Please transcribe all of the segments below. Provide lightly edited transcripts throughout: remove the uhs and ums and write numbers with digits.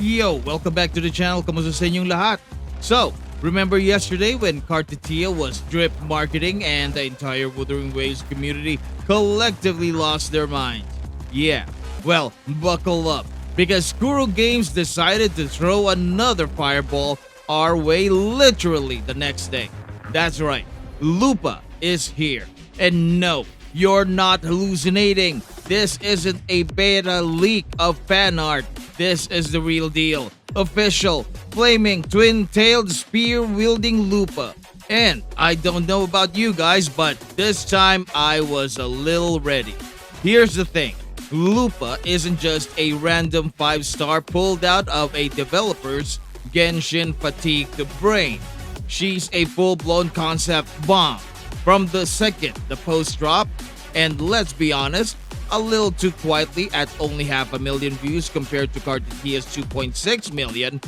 Yo, welcome back to the channel. Kamusta sa inyong lahat? So, remember yesterday when Carlotta was drip marketing and the entire Wuthering Waves community collectively lost their minds? Yeah, well, buckle up because Kuro Games decided to throw another fireball our way literally the next day. That's right, Lupa is here. And no, you're not hallucinating. This isn't a beta leak of fan art. This is the real deal. Official, flaming, twin-tailed, spear-wielding Lupa. And I don't know about you guys, but this time I was a little ready. Here's the thing. Lupa isn't just a random 5-star pulled out of a developer's Genshin fatigued brain. She's a full-blown concept bomb. From the second the post dropped, and let's be honest, a little too quietly at only 500,000 views compared to Carlotta's 2.6 million,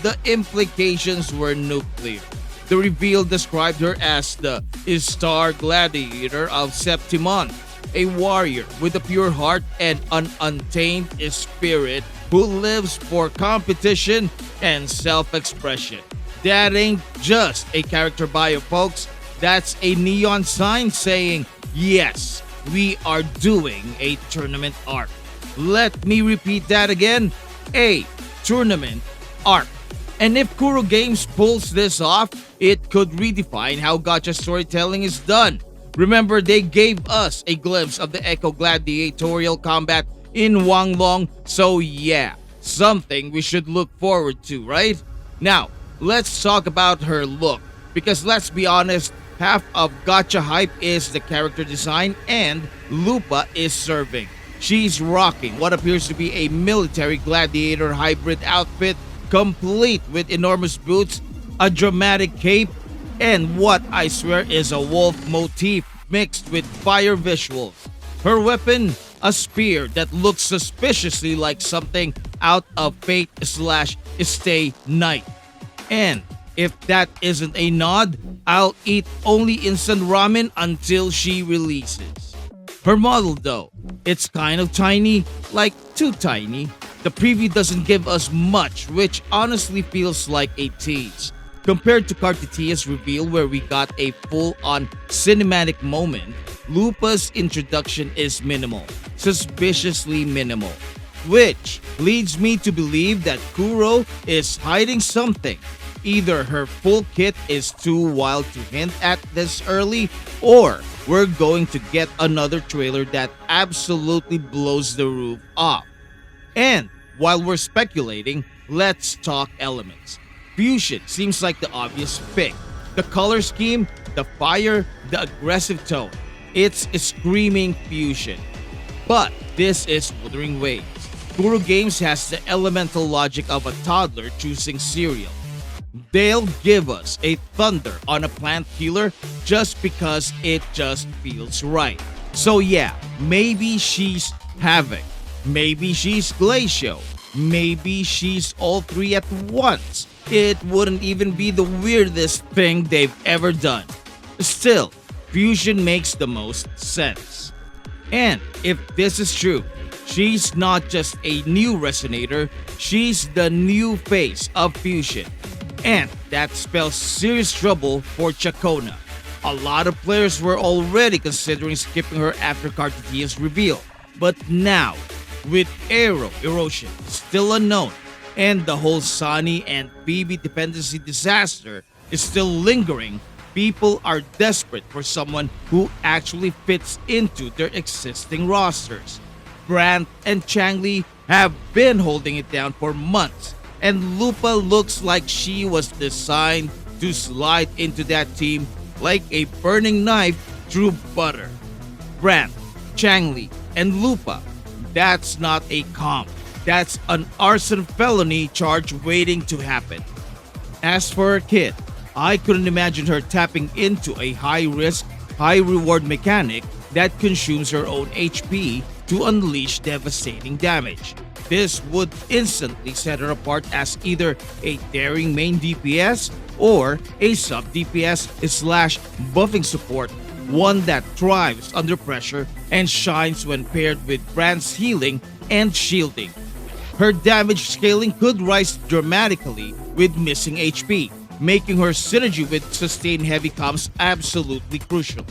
the implications were nuclear. The reveal described her as the star gladiator of Septimont, a warrior with a pure heart and an untamed spirit who lives for competition and self-expression. That ain't just a character bio, folks. That's a neon sign saying, yes, we are doing a tournament arc. Let me repeat that again. A tournament arc. And if Kuro Games pulls this off, it could redefine how gacha storytelling is done. Remember, they gave us a glimpse of the Echo gladiatorial combat in Wanglong, so yeah, something we should look forward to, right? Now, let's talk about her look, because let's be honest, half of gacha hype is the character design and Lupa is serving. She's rocking what appears to be a military gladiator hybrid outfit complete with enormous boots, a dramatic cape, and what I swear is a wolf motif mixed with fire visuals. Her weapon, a spear that looks suspiciously like something out of Fate/Stay Night. And if that isn't a nod, I'll eat only instant ramen until she releases. Her model though, it's kind of tiny, like too tiny. The preview doesn't give us much, which honestly feels like a tease. Compared to Carlotta's reveal where we got a full-on cinematic moment, Lupa's introduction is minimal, suspiciously minimal. Which leads me to believe that Kuro is hiding something. Either her full kit is too wild to hint at this early, or we're going to get another trailer that absolutely blows the roof off. And while we're speculating, let's talk elements. Fusion seems like the obvious pick. The color scheme, the fire, the aggressive tone. It's a screaming fusion. But this is Wuthering Waves. Kuro Games has the elemental logic of a toddler choosing cereal. They'll give us a thunder on a plant healer just because it just feels right. So yeah, maybe she's Havoc, maybe she's Glacio, maybe she's all three at once. It wouldn't even be the weirdest thing they've ever done. Still, fusion makes the most sense. And if this is true, she's not just a new Resonator, she's the new face of fusion. And that spells serious trouble for Ciaccona. A lot of players were already considering skipping her after Carlotta's reveal. But now, with Aero erosion still unknown, and the whole Zani and Phoebe dependency disaster is still lingering, people are desperate for someone who actually fits into their existing rosters. Brant and Changli have been holding it down for months, and Lupa looks like she was designed to slide into that team like a burning knife through butter. Brant, Changli, and Lupa, that's not a comp. That's an arson felony charge waiting to happen. As for her kit, I couldn't imagine her tapping into a high-risk, high-reward mechanic that consumes her own HP to unleash devastating damage. This would instantly set her apart as either a daring main DPS or a sub DPS slash buffing support, one that thrives under pressure and shines when paired with Brant's healing and shielding. Her damage scaling could rise dramatically with missing HP, making her synergy with sustained heavy comms absolutely crucial.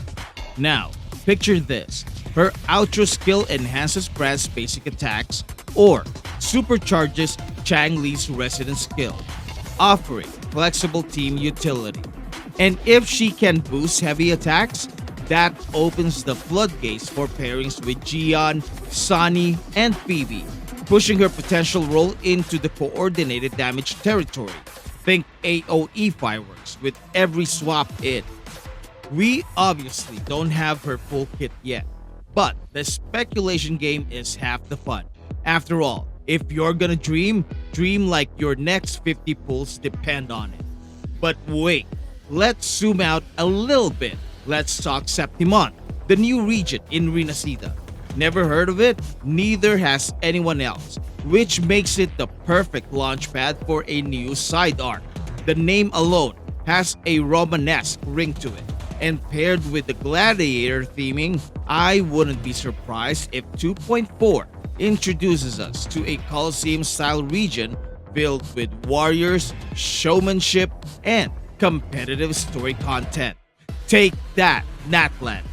Now, picture this. Her outro skill enhances Brant's basic attacks or supercharges Chang Li's resident skill, offering flexible team utility. And if she can boost heavy attacks, that opens the floodgates for pairings with Gian, Zani, and Phoebe, pushing her potential role into the coordinated damage territory. Think AoE fireworks with every swap in. We obviously don't have her full kit yet, but the speculation game is half the fun. After all, if you're gonna dream like your next 50 pulls depend on it. But wait, let's zoom out a little bit. Let's talk Septimont, the new region in Renascita. Never heard of it? Neither has anyone else, which makes it the perfect launchpad for a new side arc. The name alone has a Romanesque ring to it, and paired with the gladiator theming, I wouldn't be surprised if 2.4 introduces us to a Colosseum-style region filled with warriors, showmanship, and competitive story content. Take that, Natland!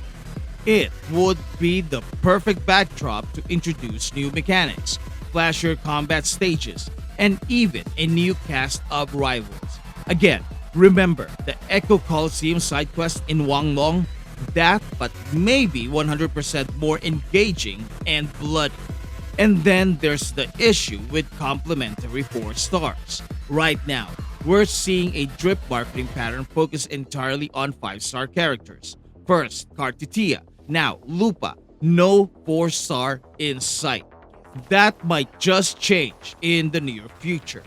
It would be the perfect backdrop to introduce new mechanics, flashier combat stages, and even a new cast of rivals. Again, remember the Echo Coliseum side quest in Wanglong? That, but maybe 100% more engaging and bloody. And then there's the issue with complimentary 4 stars. Right now, we're seeing a drip marketing pattern focused entirely on 5-star characters. First, Carlotta, now Lupa, no 4-star in sight. That might just change in the near future.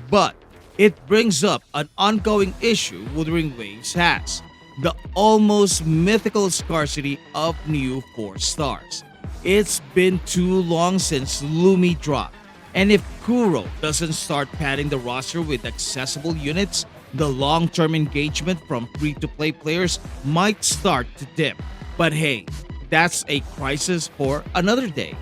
But it brings up an ongoing issue Wuthering Waves has: the almost mythical scarcity of new 4 stars. It's been too long since Lumi dropped, and if Kuro doesn't start padding the roster with accessible units, the long-term engagement from free-to-play players might start to dip. But hey, that's a crisis for another day.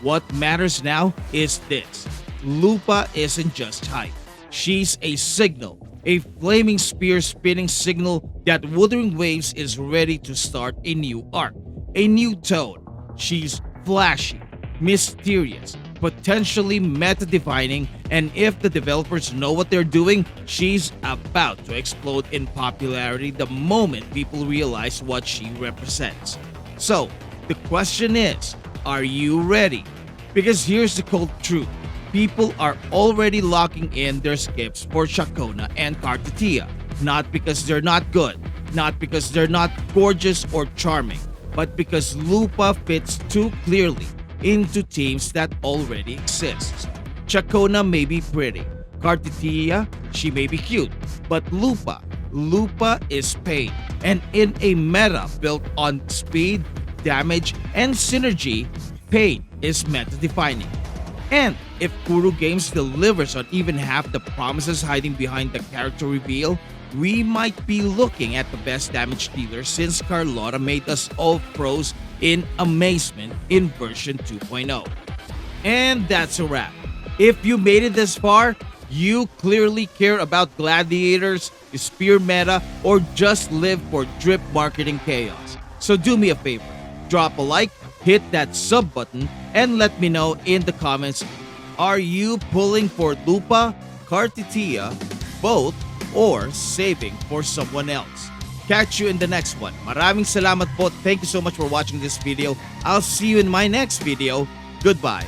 What matters now is this: Lupa isn't just hype. She's a signal, a flaming spear spinning signal that Wuthering Waves is ready to start a new arc, a new tone. She's flashy, mysterious, potentially meta-defining, and if the developers know what they're doing, she's about to explode in popularity the moment people realize what she represents. So, the question is, are you ready? Because here's the cold truth. People are already locking in their skips for Ciaccona and Carlotta, not because they're not good, not because they're not gorgeous or charming, but because Lupa fits too clearly into teams that already exist. Ciaccona may be pretty, Carlotta, she may be cute, but Lupa is pain, and in a meta built on speed, damage, and synergy, pain is meta-defining. And if Kuro Games delivers on even half the promises hiding behind the character reveal, we might be looking at the best damage dealer since Carlotta made us all froze in amazement in version 2.0. And that's a wrap. If you made it this far, you clearly care about gladiators, spear meta, or just live for drip marketing chaos. So do me a favor, drop a like, hit that sub button, and let me know in the comments, are you pulling for Lupa, Carlotta, both, or saving for someone else? Catch you in the next one. Maraming salamat po. Thank you so much for watching this video. I'll see you in my next video. Goodbye.